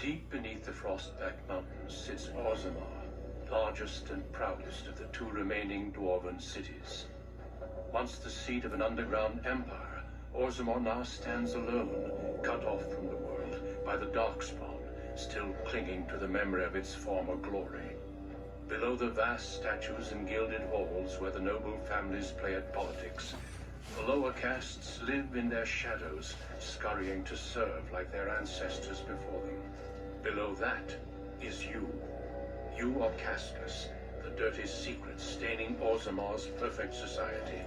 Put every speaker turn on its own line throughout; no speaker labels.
Deep beneath the Frostback Mountains sits Orzammar, largest and proudest of the two remaining dwarven cities. Once the seat of an underground empire, Orzammar now stands alone, cut off from the world by the Darkspawn, still clinging to the memory of its former glory. Below the vast statues and gilded halls where the noble families play at politics, the lower castes live in their shadows, scurrying to serve like their ancestors before them. Below that is you. You are Casteless, the dirty secret staining Orzammar's perfect society,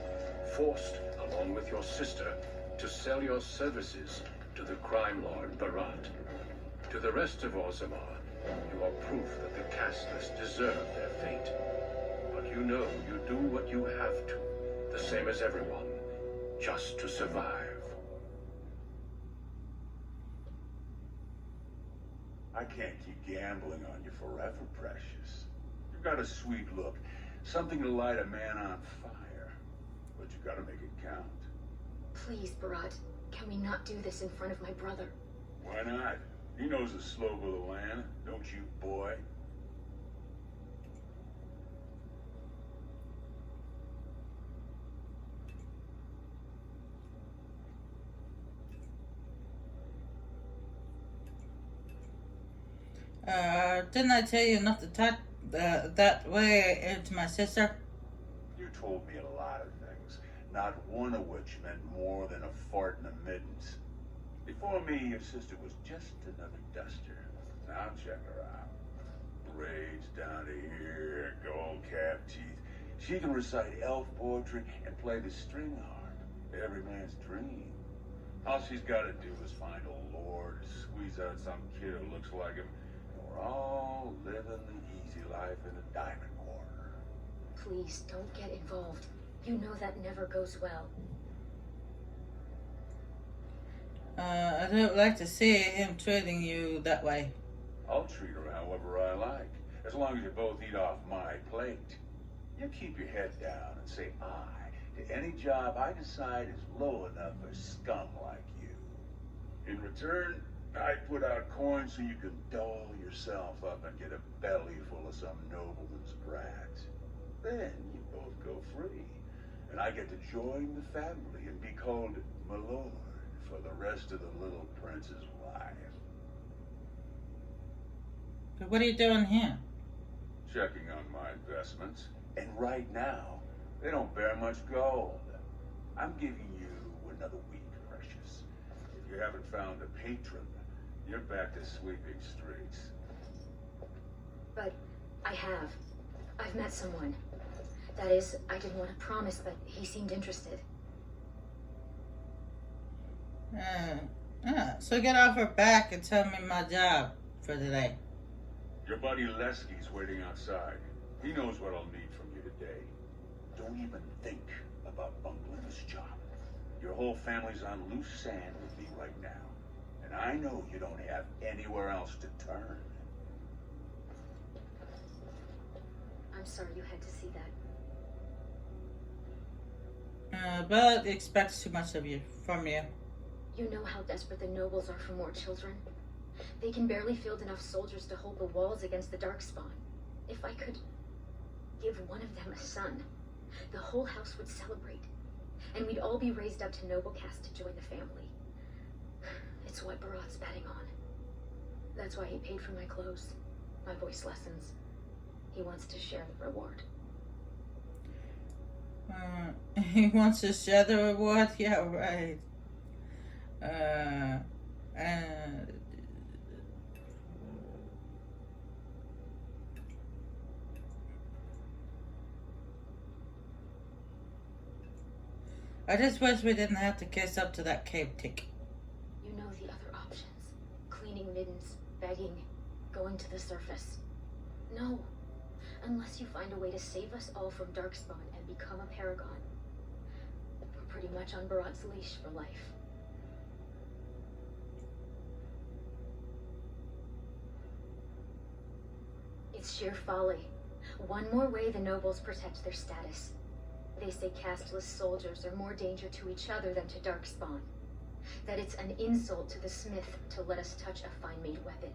forced, along with your sister, to sell your services to the crime lord Barat. To the rest of Orzammar, you are proof that the Casteless deserve their fate. But you know you do what you have to, the same as everyone, just to survive.
I can't keep gambling on you forever, Precious. You've got a sweet look, something to light a man on fire. But you gotta make it count.
Please, Barat, can we not do this in front of my brother?
Why not? He knows the slope of the land, don't you, boy?
Didn't I tell you not to talk that way to my sister?
You told me a lot of things, not one of which meant more than a fart in the middens. Before me, your sister was just another duster. Now check her out. Braids down to here, gold cap teeth. She can recite elf poetry and play the string harp. Every man's dream. All she's got to do is find a lord, squeeze out some kid who looks like him, and we're all living the easy life in the diamond quarter.
Please, don't get involved. You know that never goes well.
I don't like to see him treating you that way.
I'll treat her however I like, as long as you both eat off my plate. You keep your head down and say aye to any job I decide is low enough for scum like you. In return, I put out coins so you can doll yourself up and get a belly full of some nobleman's brat. Then you both go free, and I get to join the family and be called my lord for the rest of the little prince's life.
What are you doing here?
Checking on my investments. And right now, they don't bear much gold. I'm giving you another week, Precious. If you haven't found a patron, you're back to sweeping streets.
But I have. I've met someone. That is, I didn't want to promise, but he seemed interested.
So get off her back and tell me my job for today.
Your buddy Lesky's waiting outside. He knows what I'll need from you today. Don't even think about bungling this job. Your whole family's on loose sand with me right now. And I know you don't have anywhere else to turn.
I'm sorry you had to see that.
But expects too much of you, from you.
You know how desperate the nobles are for more children. They can barely field enough soldiers to hold the walls against the Darkspawn. If I could give one of them a son, the whole house would celebrate. And we'd all be raised up to noble caste to join the family. It's what Barat's betting on. That's why he paid for my clothes, my voice lessons. He wants to share the reward.
He wants to share the reward? Yeah, right. I just wish we didn't have to kiss up to that cave tick.
You know the other options. Cleaning middens, begging, going to the surface. No. Unless you find a way to save us all from Darkspawn and become a paragon. We're pretty much on Barat's leash for life. It's sheer folly. One more way the nobles protect their status. They say casteless soldiers are more danger to each other than to Darkspawn. That it's an insult to the smith to let us touch a fine-made weapon.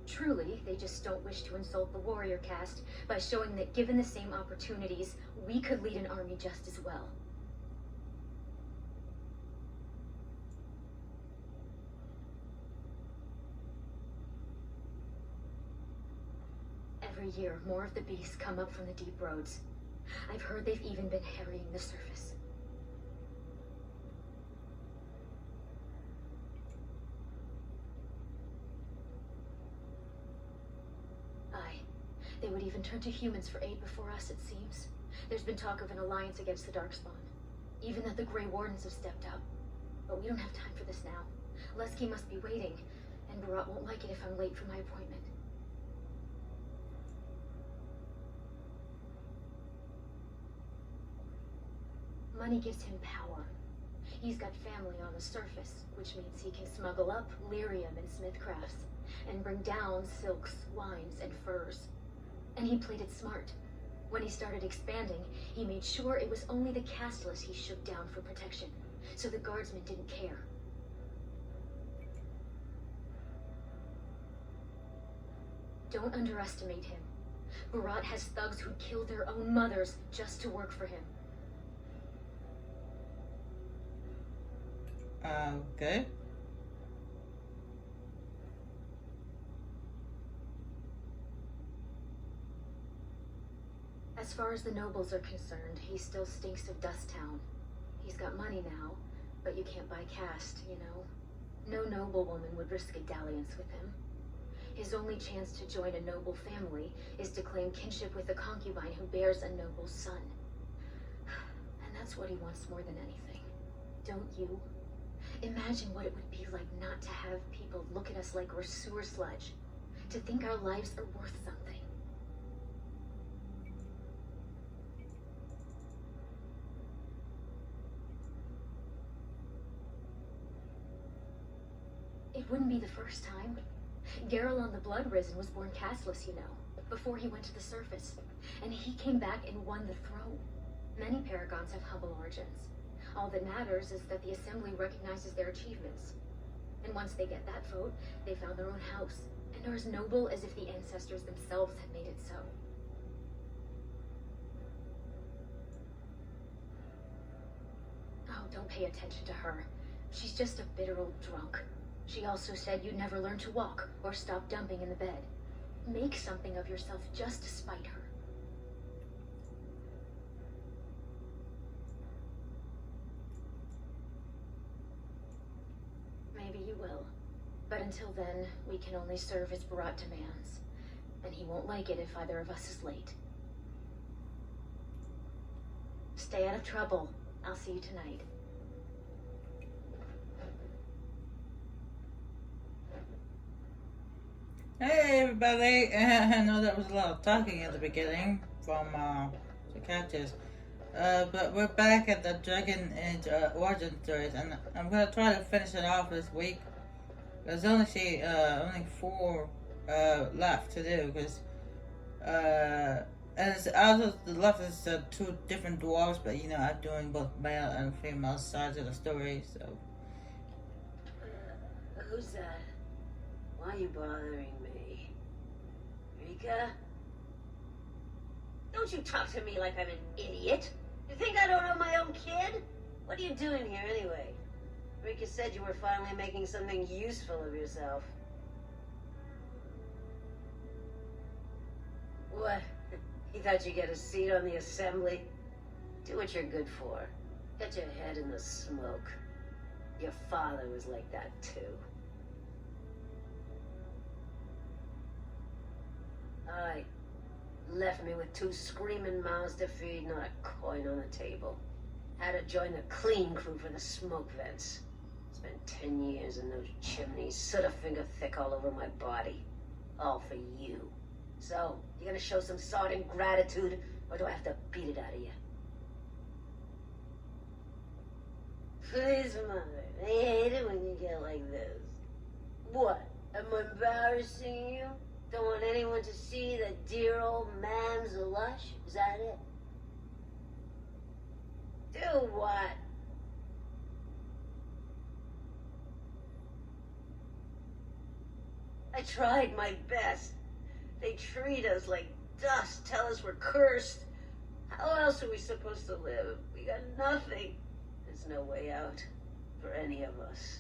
Truly, they just don't wish to insult the warrior caste by showing that given the same opportunities, we could lead an army just as well. Every year, more of the beasts come up from the deep roads. I've heard they've even been harrying the surface. Aye. They would even turn to humans for aid before us, it seems. There's been talk of an alliance against the Darkspawn. Even that the Grey Wardens have stepped up. But we don't have time for this now. Lesky must be waiting, and Barat won't like it if I'm late for my appointment. Money gives him power. He's got family on the surface, which means he can smuggle up lyrium and smithcrafts, and bring down silks, wines, and furs. And he played it smart. When he started expanding, he made sure it was only the Casteless he shook down for protection, so the guardsmen didn't care. Don't underestimate him. Barat has thugs who'd kill their own mothers just to work for him.
Okay.
As far as the nobles are concerned, he still stinks of Dust Town. He's got money now, but you can't buy caste, you know. No noblewoman would risk a dalliance with him. His only chance to join a noble family is to claim kinship with a concubine who bears a noble's son. And that's what he wants more than anything. Don't you? Imagine what it would be like not to have people look at us like we're sewer sludge. To think our lives are worth something. It wouldn't be the first time. Garrelon the Blood Risen was born Casteless, you know, before he went to the surface. And he came back and won the throne. Many paragons have humble origins. All that matters is that the Assembly recognizes their achievements. And once they get that vote, they found their own house, and are as noble as if the ancestors themselves had made it so. Oh, don't pay attention to her. She's just a bitter old drunk. She also said you'd never learn to walk, or stop dumping in the bed. Make something of yourself just to spite her. Maybe you will. But until then, we can only serve as Barat demands. And he won't like it if either of us is late. Stay out of trouble. I'll see you tonight.
Hey everybody, I know that was a lot of talking at the beginning from the characters, but we're back at the Dragon Age origin stories, and I'm gonna try to finish it off this week. There's only 4 left to do, because and it's out of the left is 2 different dwarves, but you know I'm doing both male and female sides of the story, so.
Who's that? Why are you bothering me? Rika? Don't you talk to me like I'm an idiot. You think I don't know my own kid? What are you doing here anyway? Rika said you were finally making something useful of yourself. What? You thought you'd get a seat on the assembly? Do what you're good for. Get your head in the smoke. Your father was like that too. Aye. Left me with 2 screaming mouths to feed, not a coin on the table. Had to join the clean crew for the smoke vents. Spent 10 years in those chimneys, soot a finger thick all over my body. All for you. So, you gonna show some sordid gratitude, or do I have to beat it out of you? Please, Mother. I hate it when you get like this. What? Am I embarrassing you? Don't want anyone to see that dear old man's a lush? Is that it? Do what? I tried my best. They treat us like dust, tell us we're cursed. How else are we supposed to live? We got nothing. There's no way out for any of us.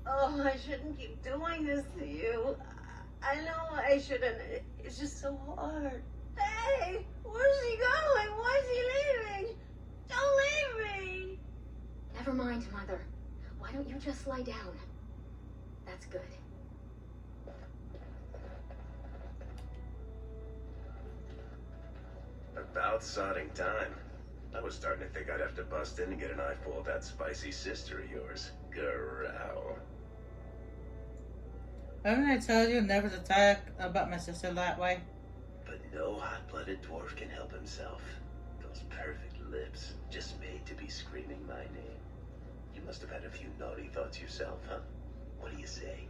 Oh, I shouldn't keep doing this to you. I know I shouldn't. It's just so hard. Hey, where's he going? Why is he leaving? Don't leave me.
Never mind, Mother. Why don't you just lie down? That's good.
About sodding time. I was starting to think I'd have to bust in and get an eyeful of that spicy sister of yours. Growl.
Haven't I told you never to talk about my sister that way?
But no hot-blooded dwarf can help himself. Those perfect lips, just made to be screaming my name. You must have had a few naughty thoughts yourself, huh? What do you say?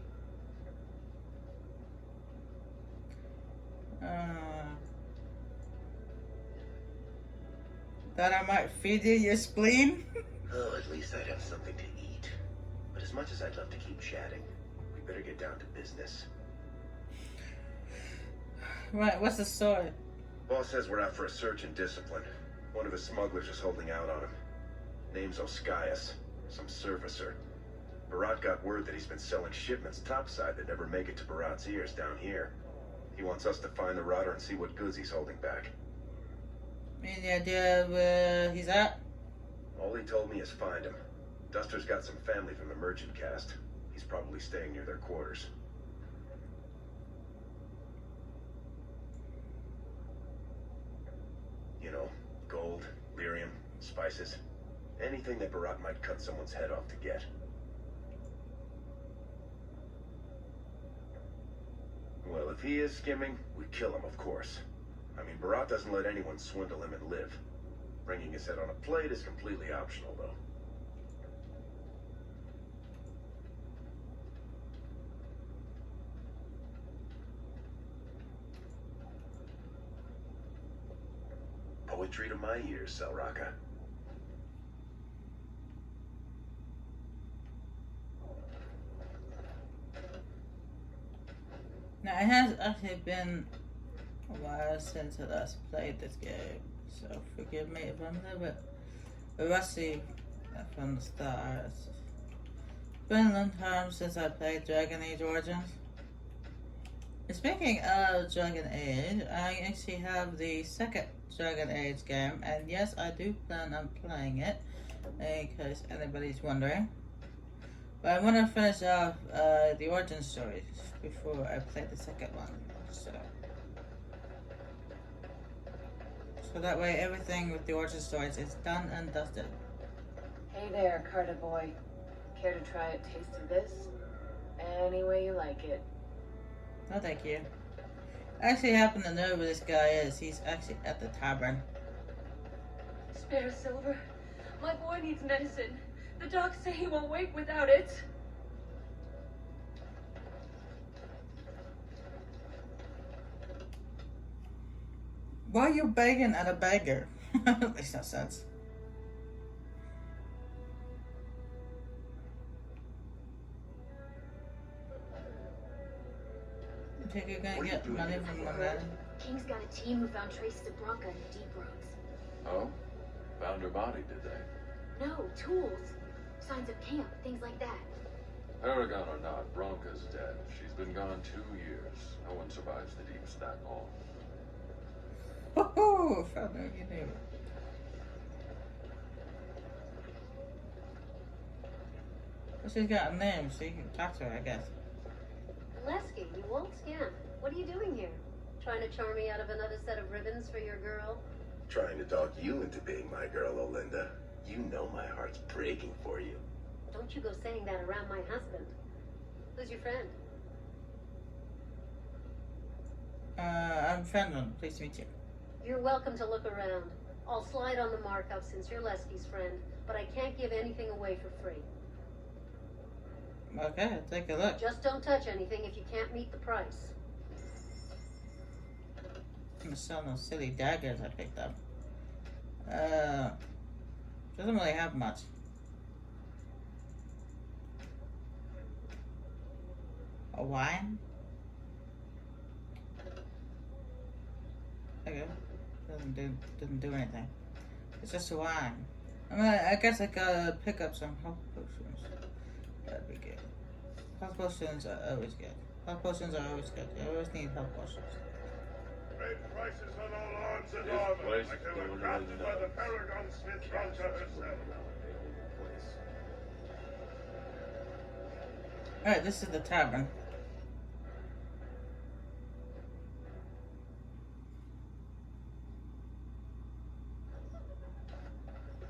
That I might feed you your spleen?
Oh, at least I'd have something to eat. But as much as I'd love to keep chatting, we better get down to business.
Right, what's the story?
Boss says we're out for a search and discipline. One of his smugglers is holding out on him. Name's Oskias, some servicer. Barat got word that he's been selling shipments topside that never make it to Barat's ears down here. He wants us to find the rotter and see what goods he's holding back.
Any idea where he's at?
All he told me is find him. Duster's got some family from the merchant caste. He's probably staying near their quarters. You know, gold, lyrium, spices. Anything that Barat might cut someone's head off to get. Well, if he is skimming, we kill him, of course. I mean, Barat doesn't let anyone swindle him and live. Bringing his head on a plate is completely optional, though. Poetry to my ears, Selraka.
Now, it has actually been a while since I last played this game, so forgive me if I'm a little bit rusty from the start. It's been a long time since I played Dragon Age Origins. And speaking of Dragon Age, I actually have the second Dragon Age game, and yes, I do plan on playing it, in case anybody's wondering. But I want to finish off the origin story before I play the second one. So that way everything with the origin stories is done and dusted.
Hey there, Carter boy. Care to try a taste of this? Any way you like it.
No, thank you. I actually happen to know where this guy is. He's actually at the tavern.
Spare silver. My boy needs medicine. The docs say he won't wake without it.
Why are you begging at a beggar? Makes no sense. You think you're gonna get money from the man?
King's got a team who found traces of Bronca in the deep roads.
Oh? Found her body, did they?
No, tools. Signs of camp, things like that.
Paragon or not, Bronca's dead. She's been gone 2 years. No one survives the deeps that long.
Oh, found out you knew. Well, she's got a name, so you can talk to her, I guess.
Lesky, you old scamp. What are you doing here? Trying to charm me out of another set of ribbons for your girl?
Trying to talk you into being my girl, Olinda. You know my heart's breaking for you.
Don't you go saying that around my husband. Who's your friend?
I'm Fenlon. Pleased to meet you.
You're welcome to look around. I'll slide on the markup since you're Lesky's friend, but I can't give anything away for free.
Okay, take a look.
Just don't touch anything if you can't meet the price.
I'm gonna sell those silly daggers I picked up. Doesn't really have much. A wine? Okay. Doesn't do anything. It's just a wine. I guess I gotta pick up some health potions. That'd be good. Health potions are always good. Health potions are always good. You always need health potions.
Great prices on all arms and armor, like they were crafted by the Paragon Smith Rancher herself.
Alright, this is the tavern.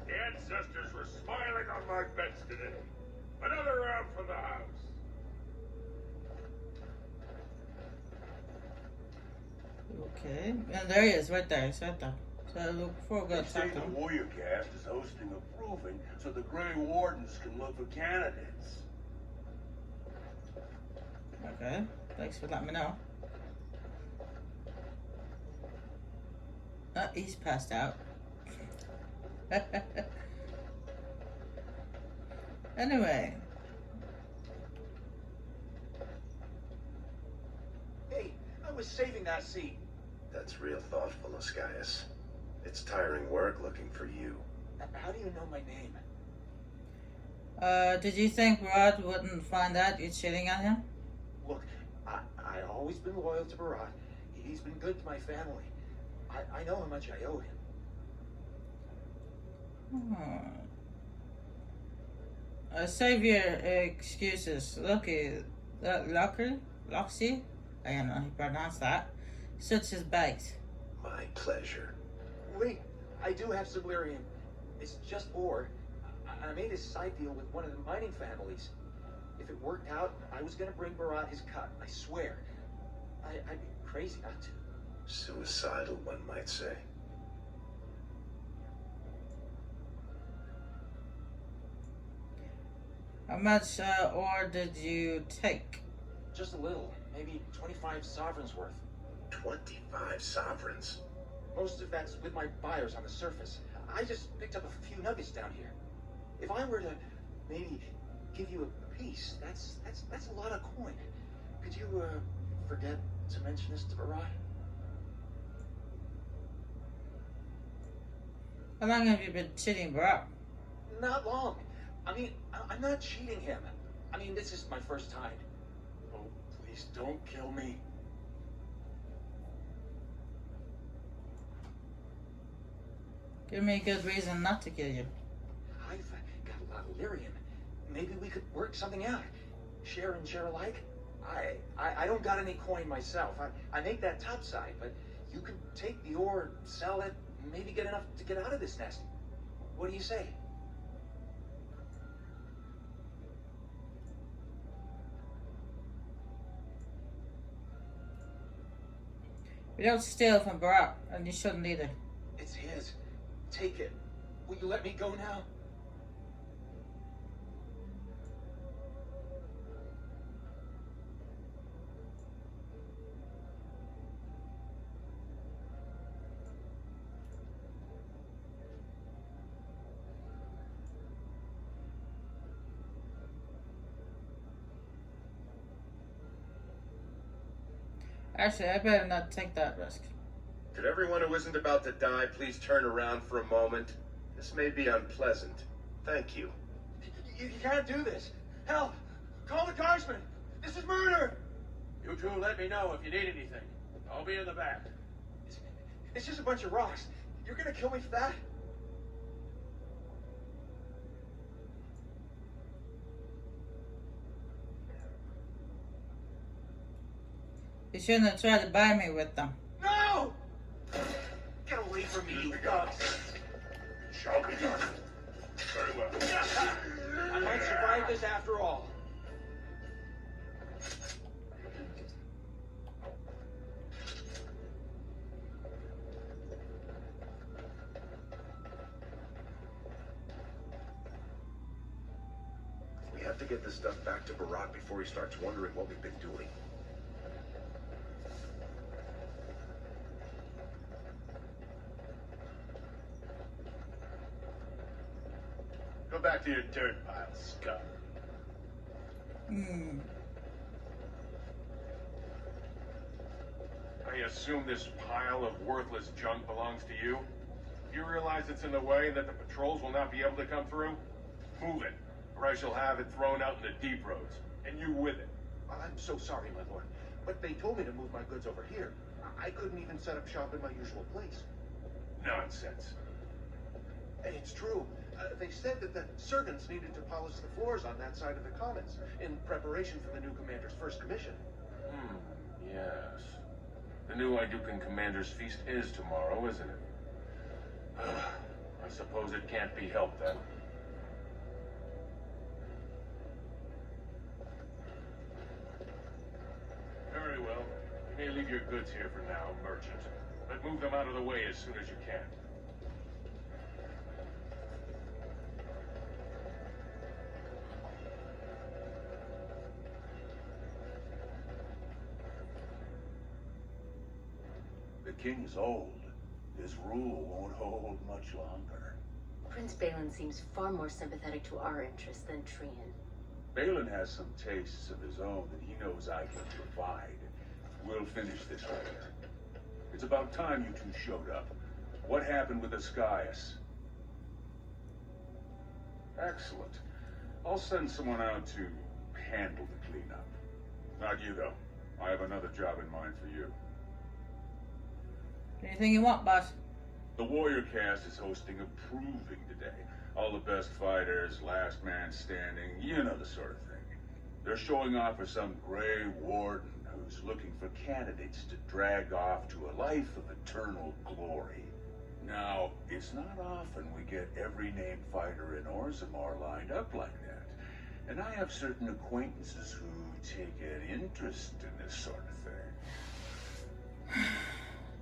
The ancestors were smiling on my beds today. Another round for the house.
Okay, and there he is, right there. He's right there. So before we go
They say
talk to
the
him.
Warrior Cast is hosting a proving so the Grey Wardens can look for candidates.
Okay, thanks for letting me know. He's passed out. Anyway.
Hey, I was saving that seat.
That's real thoughtful, Oscius. It's tiring work looking for you.
How do you know my name?
Did you think Rod wouldn't find out you're cheating on him?
Look, I always been loyal to Barat. He's been good to my family. I know how much I owe him.
Save your excuses. Loxy, I don't know how you pronounce that. Search his bags.
My pleasure.
Wait, I do have Sublirium. It's just ore. I made a side deal with one of the mining families. If it worked out, I was gonna bring Barat his cut, I swear. I'd be crazy not to.
Suicidal, one might say.
How much ore did you take?
Just a little, maybe 25 sovereigns worth.
25 sovereigns.
Most of that's with my buyers on the surface. I just picked up a few nuggets down here. If I were to maybe give you a piece, that's a lot of coin. Could you forget to mention this to Barat?
How long have you been cheating, bro?
Not long. I mean, I'm not cheating him. I mean, this is my first time.
Oh, please don't kill me.
Give me a good reason not to kill you.
I've got a lot of lyrium. Maybe we could work something out. Share and share alike. I don't got any coin myself. I make that topside, but you can take the ore, sell it, maybe get enough to get out of this nest. What do you say?
We don't steal from Barack, and you shouldn't either.
It's his. Take it. Will you let me go now?
Actually, I better not take that risk.
Could everyone who isn't about to die please turn around for a moment? This may be unpleasant. Thank you.
You can't do this. Help! Call the guardsmen! This is murder!
You two let me know if you need anything. I'll be in the back.
It's just a bunch of rocks. You're gonna kill me for that?
You shouldn't have tried to buy me with them.
No! Get away from me, you dogs!
Shall be done. Very well.
I might survive this after all.
We have to get this stuff back to Barak before he starts wondering what we've been doing.
Go back to your dirt pile, scum.
I assume this pile of worthless junk belongs to you? You realize it's in the way and that the patrols will not be able to come through? Move it, or I shall have it thrown out in the deep roads, and you with it.
I'm so sorry, my lord, but they told me to move my goods over here. I couldn't even set up shop in my usual place.
Nonsense.
It's true. They said that the servants needed to polish the floors on that side of the commons in preparation for the new commander's first commission.
Yes. The new Idukan Commander's Feast is tomorrow, isn't it? I suppose it can't be helped then. Very well. You may leave your goods here for now, merchant, but move them out of the way as soon as you can.
The king is old. His rule won't hold much longer.
Prince Balin seems far more sympathetic to our interests than Trian.
Balin has some tastes of his own that he knows I can provide. We'll finish this later. It's about time you two showed up. What happened with Ascaius? Excellent. I'll send someone out to handle the cleanup. Not you, though. I have another job in mind for you.
Anything you want, boss?
The Warrior Cast is hosting a proving today. All the best fighters, last man standing, you know the sort of thing. They're showing off for some gray warden who's looking for candidates to drag off to a life of eternal glory. Now, it's not often we get every named fighter in Orzammar lined up like that. And I have certain acquaintances who take an interest in this sort of thing.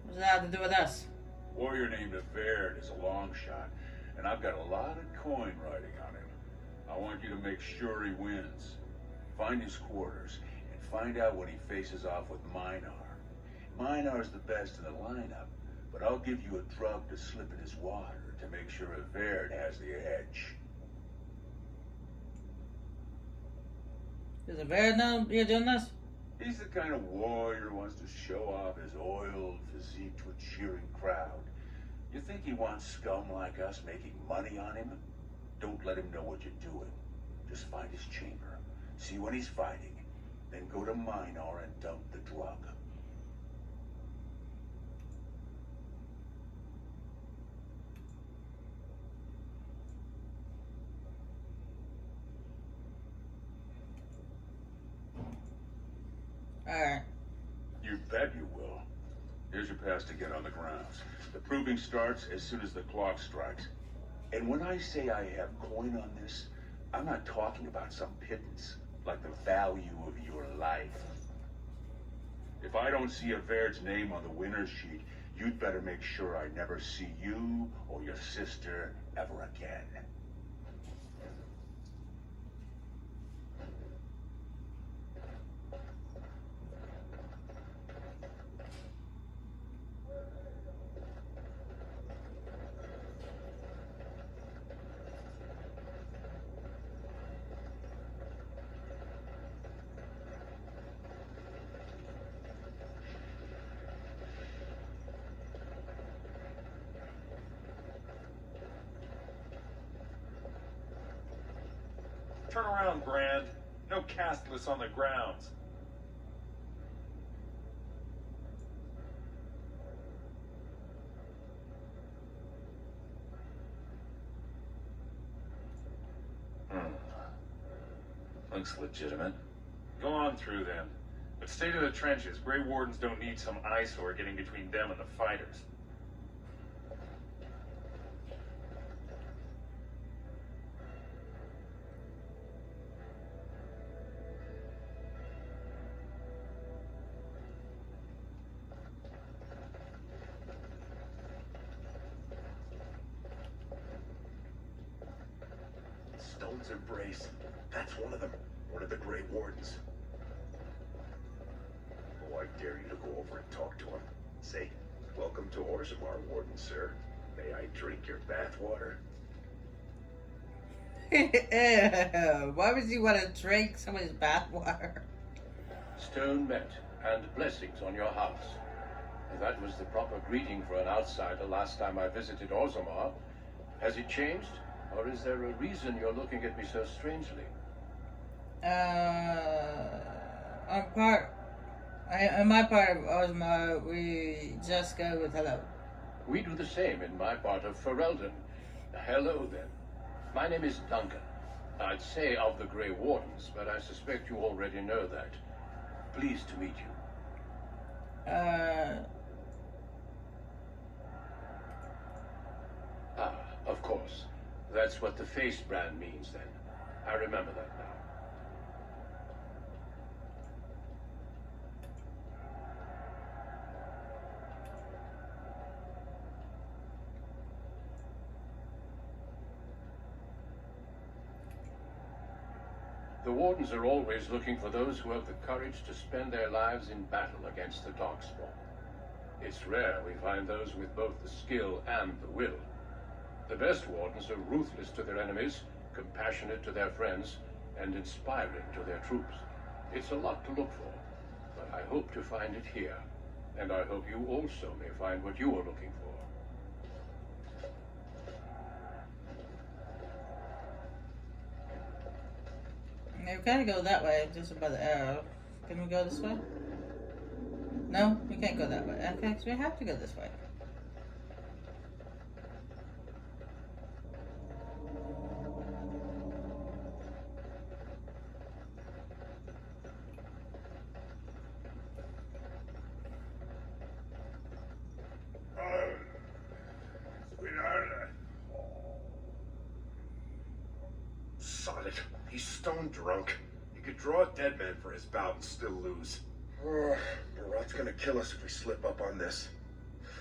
What's that have to do with us?
Warrior named Averd is a long shot, and I've got a lot of coin riding on him. I want you to make sure he wins. Find his quarters, and find out when he faces off with Minar. Minar's the best in the lineup, but I'll give you a drug to slip in his water to make sure Averd has the edge.
Is it very now you're doing this?
He's the kind of warrior who wants to show off his oiled physique to a cheering crowd. You think he wants scum like us making money on him? Don't let him know what you're doing. Just find his chamber, see when he's fighting, then go to Minar and dump the drug.
Alright.
You bet you will. Here's your pass to get on the grounds. The proving starts as soon as the clock strikes. And when I say I have coin on this, I'm not talking about some pittance, like the value of your life. If I don't see Averd's name on the winner's sheet, you'd better make sure I never see you or your sister ever again.
Turn around, Brand. No Casteless on the grounds.
Looks legitimate.
Go on through then. But stay to the trenches. Grey Wardens don't need some eyesore getting between them and the fighters.
Stone's Embrace. That's one of them. One of the Grey Wardens. Oh, I dare you to go over and talk to him. Say, welcome to Orzammar, Warden, sir. May I drink your bathwater?
Why would you want to drink somebody's bathwater?
Stone met, and blessings on your house. That was the proper greeting for an outsider last time I visited Orzammar. Has it changed? Or is there a reason you're looking at me so strangely?
In my part of Orzammar, we just go with hello.
We do the same in my part of Ferelden. Hello, then. My name is Duncan. I'd say of the Grey Wardens, but I suspect you already know that. Pleased to meet you. Ah, of course. That's what the face brand means, then. I remember that now. The Wardens are always looking for those who have the courage to spend their lives in battle against the Darkspawn. It's rare we find those with both the skill and the will. The best Wardens are ruthless to their enemies, compassionate to their friends, and inspiring to their troops. It's a lot to look for, but I hope to find it here. And I hope you also may find what you are looking for.
We've got to go that way, just by the arrow. Can we go this way? No, we can't go that way. Okay, so we have to go this way.
Sweetheart.
Sod it. He's stone drunk. You could draw a dead man for his bout and still lose. Barat's gonna kill us if we slip up on this.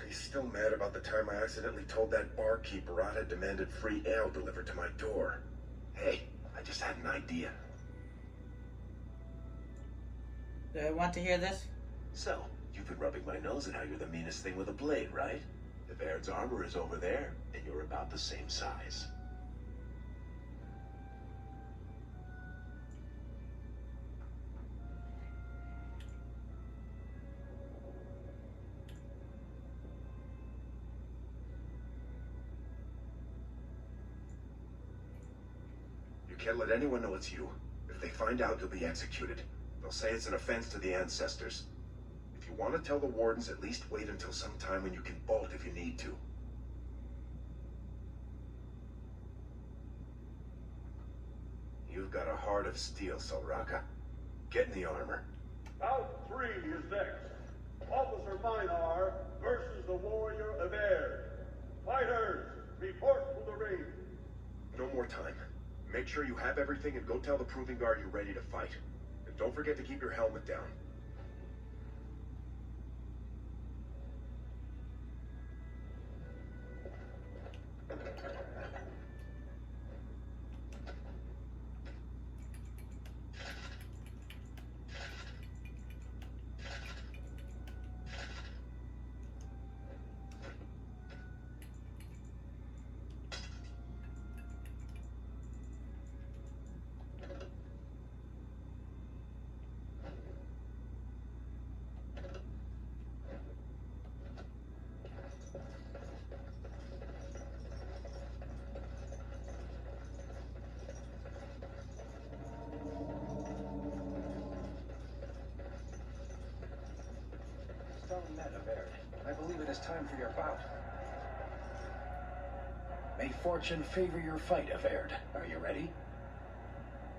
He's still mad about the time I accidentally told that barkeep Barat had demanded free ale delivered to my door. Hey, I just had an idea.
Do I want to hear this?
So, you've been rubbing my nose at how you're the meanest thing with a blade, right? The Baird's armor is over there, and you're about the same size.
You can't let anyone know it's you. If they find out, you'll be executed. They'll say it's an offense to the ancestors. If you want to tell the Wardens, at least wait until some time when you can bolt if you need to. You've got a heart of steel, Solraka. Get in the armor.
Bout 3 is next. Officer Minar versus the warrior Averd. Fighters, report to the ring.
No more time. Make sure you have everything and go tell the Proving Guard you're ready to fight. And don't forget to keep your helmet down.
Stone met, Averd. I believe it is time for your bout.
May fortune favor your fight, Averd. Are you ready?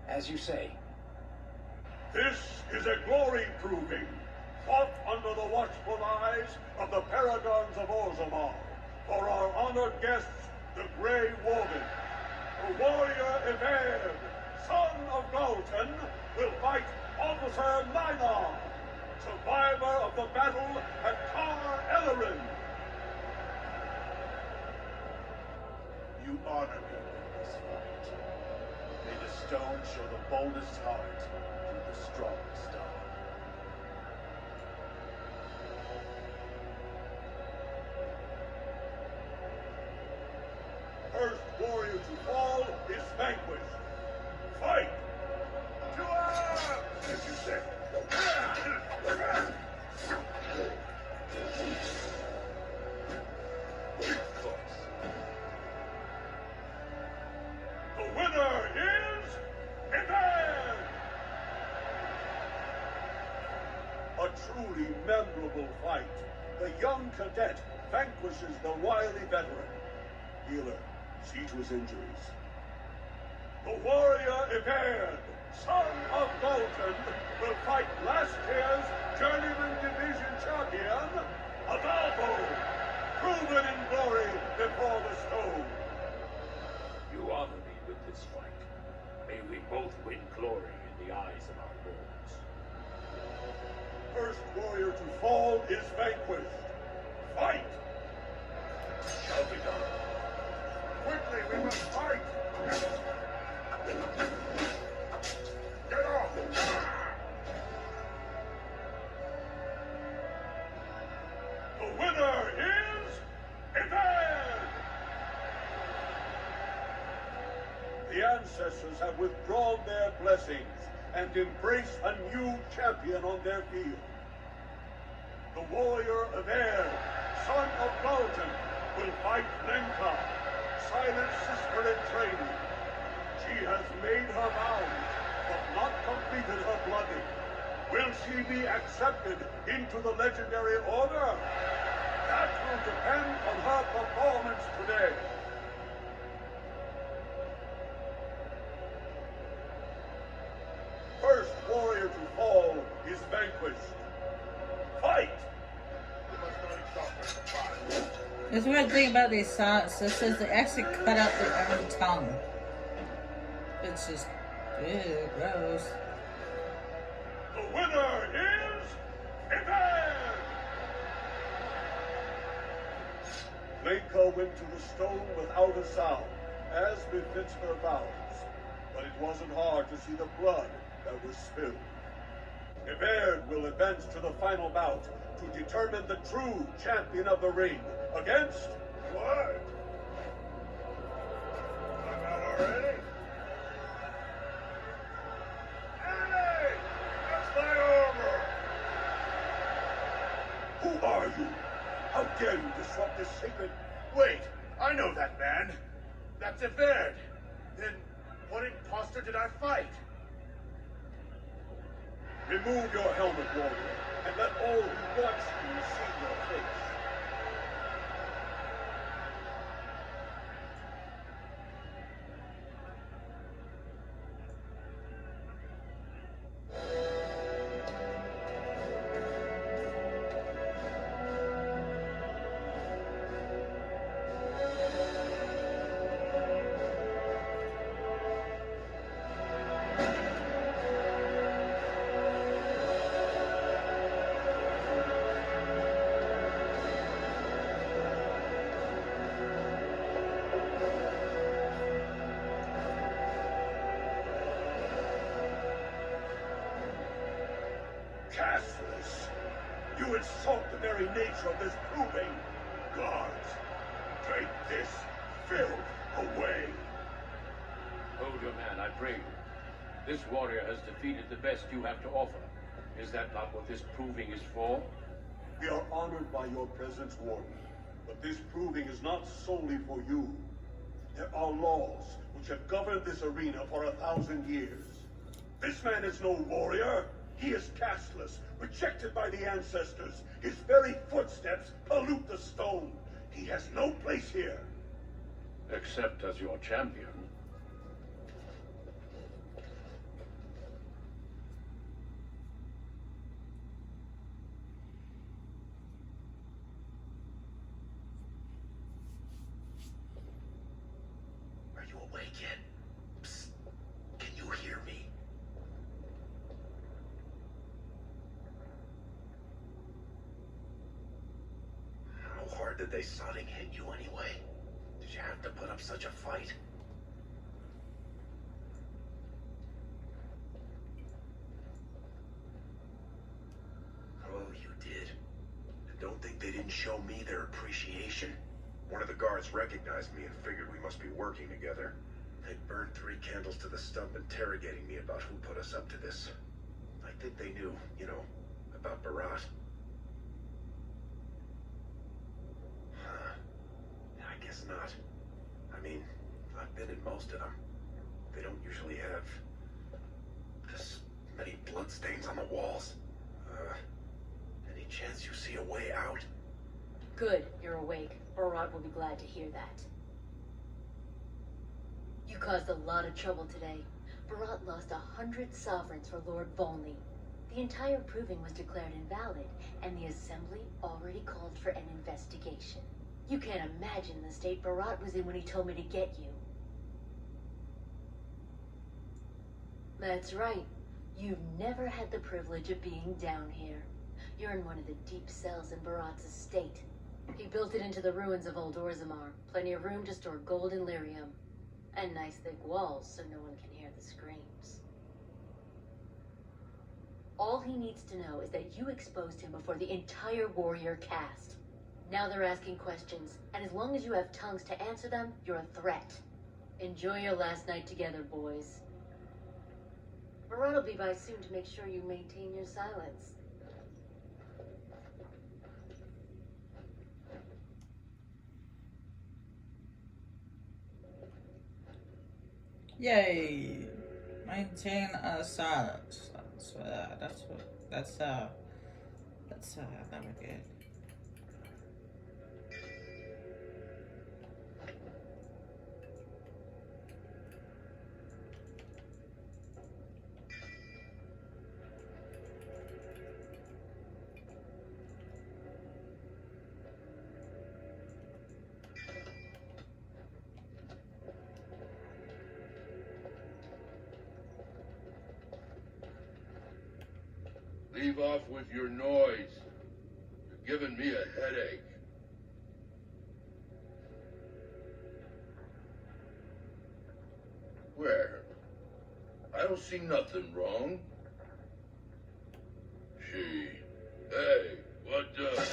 As you say.
This is a glory proving, fought under the watchful eyes of the paragons of Orzammar, for our honored guests, the Grey Warden. The warrior Averd, son of Galton, will fight Officer Minar, survivor of the battle at Tar Ellerin.
You honor me with this fight. May the stone show the boldest heart through the strongest arm.
First warrior to fall is vanquished. Fight! To arms! As you say. The winner is Ivan! A truly memorable fight. The young cadet vanquishes the wily veteran. Healer, see to his injuries. The warrior Ivan, son of Bolton, will fight last year's Journeyman Division champion, Adolfo, proven in glory before the stone.
You honor me with this fight. May we both win glory in the eyes of our lords.
First warrior to fall is vanquished. Fight!
Shall be done.
Quickly, we must fight! Get off! The winner is Ivan! The ancestors have withdrawn their blessings and embrace a new champion on their field. The warrior Ivan, son of Bolton, will fight Lenka, Silent sister in training. She has made her vows, but not completed her blooding. Will she be accepted into the legendary order? That will depend on her performance today. First warrior to fall is vanquished. Fight! We must not exhaust our supply.
There's a weird thing about these socks. It says they actually cut out their own tongue. It's just, ew, gross.
The winner is Ivan! Lenka went to the stone without a sound, as befits her vows. But it wasn't hard to see the blood that was spilled. Ivan will advance to the final bout to determine the true champion of the ring against... What? I'm out already? Hey! That's my armor! Who are you? How dare you disrupt this sacred... Wait, I know that man. That's Ivan. Then what imposter did I fight? Remove your helmet, warrior, and let all who watch you see your face. Casteless, you insult the very nature of this proving. Guards, take this filth away.
Hold your man, I pray you. This warrior has defeated the best you have to offer. Is that not what this proving is for?
We are honored by your presence, Warden, but this proving is not solely for you. There are laws which have governed this arena for 1,000 years. This man is no warrior. He is casteless, rejected by the ancestors. His very footsteps pollute the stone. He has no place here.
Except as your champion.
Are you awake yet? Psst. Can you hear me? How hard did they sodding hit you anyway? Did you have to put up such a fight? Oh, you did. And don't think they didn't show me their appreciation.
One of the guards recognized me and figured we must be working together. They burned 3 candles to the stump interrogating me about who put us up to this. I think they knew, about Barat. Huh. I guess not. I mean, I've been in most of them. They don't usually have this many bloodstains on the walls. Any chance you see a way out?
Good, you're awake. Barat will be glad to hear that. You caused a lot of trouble today. Barat lost 100 sovereigns for Lord Volney. The entire proving was declared invalid, and the Assembly already called for an investigation. You can't imagine the state Barat was in when he told me to get you. That's right. You've never had the privilege of being down here. You're in one of the deep cells in Barat's estate. He built it into the ruins of Old Orzammar. Plenty of room to store gold and lyrium. And nice thick walls so no one can hear the screams. All he needs to know is that you exposed him before the entire warrior caste. Now they're asking questions, and as long as you have tongues to answer them, you're a threat. Enjoy your last night together, boys. Barat will be by soon to make sure you maintain your silence.
Yay! Maintain a silence. That's never good.
Leave off with your noise. You're giving me a headache. Where? I don't see nothing wrong. She. Hey, what the?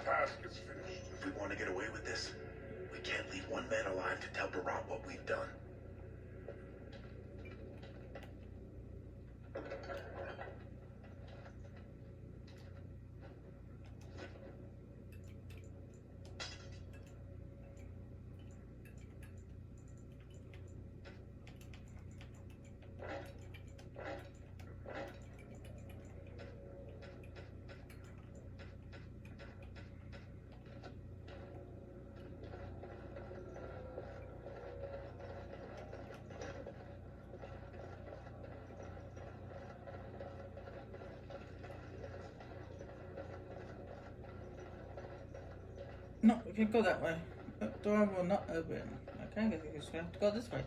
Task is finished. If we want to get away with this, we can't leave one man alive to tell Barat what we've done.
No, we can't go that way. The door will not open. Okay, I guess we have to go this way.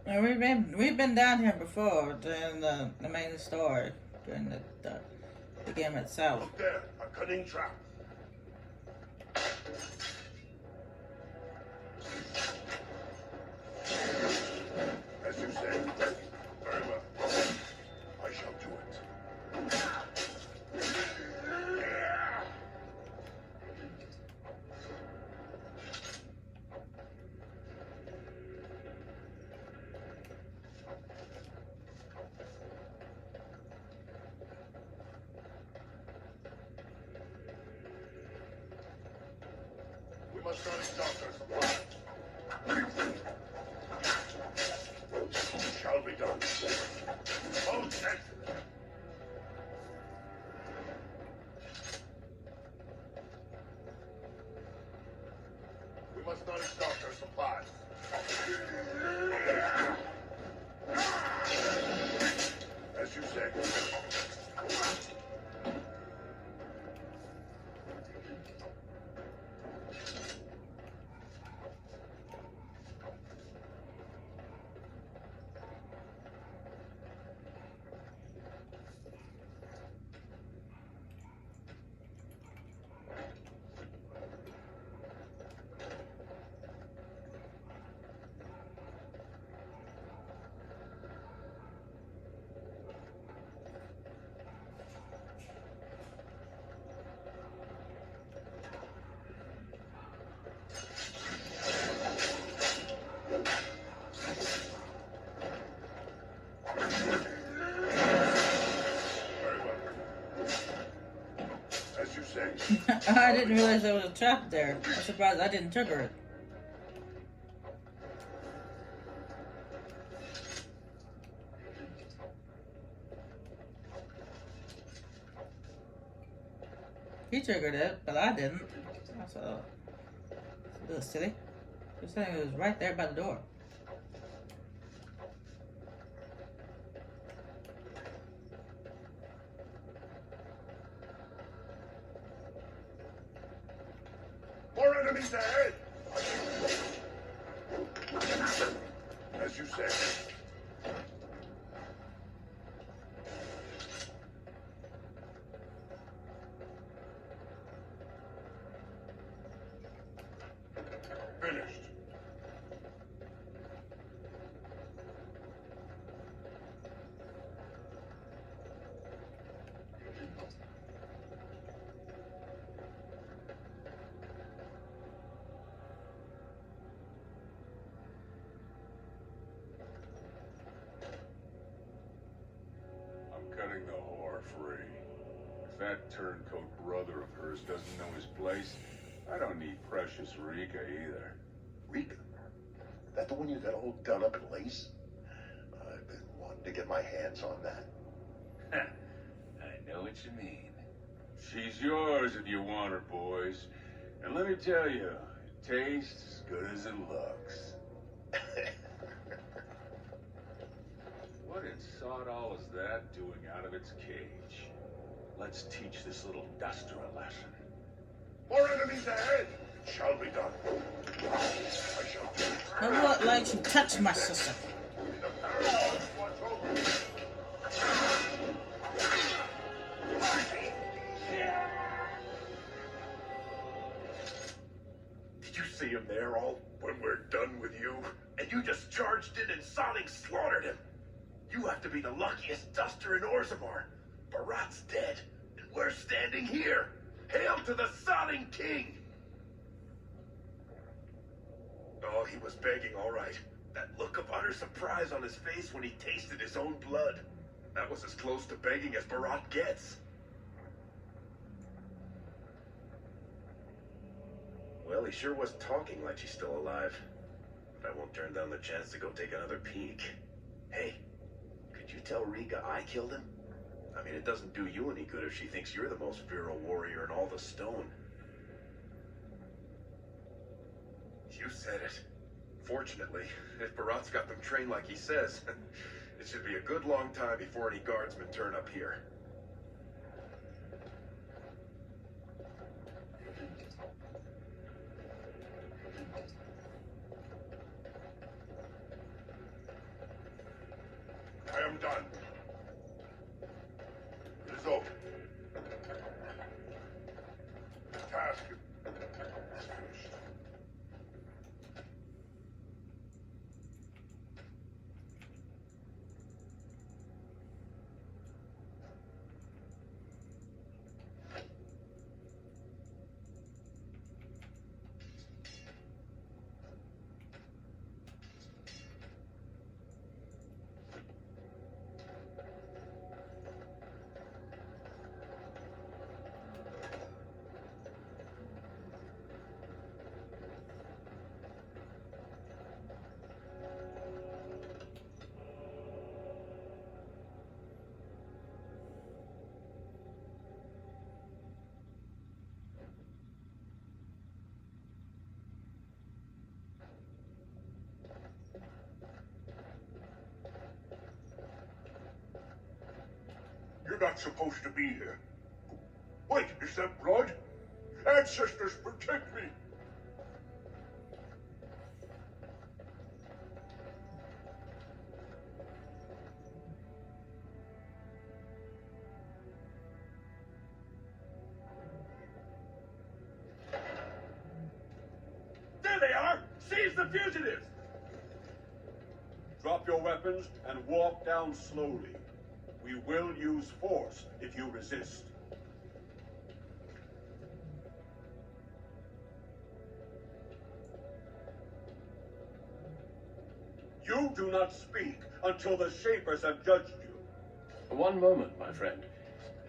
Now, we've been down here before during the main story, during the game itself.
Look there, a cunning trap. As you say. Very well. I shall do it. We must not exhaust our supply. Shall be done. Most excellent. We must not exhaust our supplies. As you say. say?
I didn't realize there was a trap there. I'm surprised I didn't trigger it. He triggered it, but I didn't. That's a little silly. You're saying it was right there by the door.
More enemies ahead! As you said. Finished.
I'm cutting the whore free. If that turncoat brother of hers doesn't know his place, I don't need precious Rika either.
Rika? That the one you got all done up in lace? I've been wanting to get my hands on that.
I know what you mean. She's yours if you want her, boys. And let me tell you, it tastes as good as it looks. What in sod all is that doing out of its cage? Let's teach this little duster a lesson.
More enemies ahead! It shall be done. I shall do it.
I would like to touch my sister.
The Paragon watch over me.
Did you see him there all when we're done with you? And you just charged in and sodding slaughtered him. You have to be the luckiest duster in Orzammar. Barat's dead, and we're standing here. Hail to the sodding king! Oh, he was begging, all right. That look of utter surprise on his face when he tasted his own blood. That was as close to begging as Barat gets. Well, he sure was talking like she's still alive. But I won't turn down the chance to go take another peek. Hey, could you tell Rika I killed him? I mean, it doesn't do you any good if she thinks you're the most virile warrior in all the stone. You said it. Fortunately, if Barat's got them trained like he says, it should be a good long time before any guardsmen turn up here.
I am done. It is over. The task is finished. You're not supposed to be here. Wait, is that blood? Ancestors, protect me!
There they are! Seize the fugitives!
Drop your weapons and walk down slowly. We will use force if you resist. You do not speak until the Shapers have judged you.
One moment, my friend.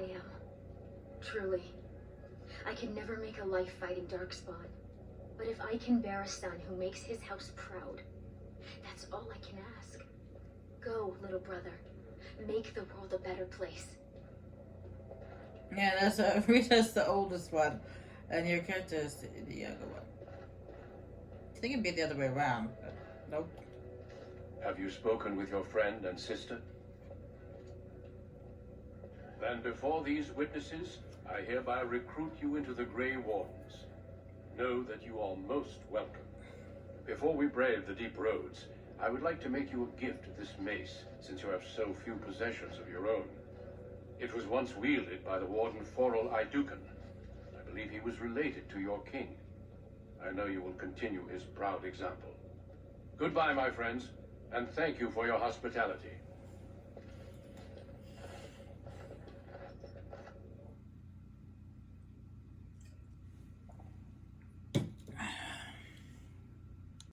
I am. Truly. I can never make a life fighting Darkspawn. But if I can bear a son who makes his house proud, that's all I can ask. Go, little brother. Make the world a better place.
Yeah, that's Rita's the oldest one, and your character is the younger one. I think it'd be the other way around, but nope.
Have you spoken with your friend and sister? Then before these witnesses, I hereby recruit you into the Grey Wardens. Know that you are most welcome. Before we brave the deep roads, I would like to make you a gift of this mace, since you have so few possessions of your own. It was once wielded by the Warden Forel Idukan. I believe he was related to your king. I know you will continue his proud example. Goodbye, my friends, and thank you for your hospitality.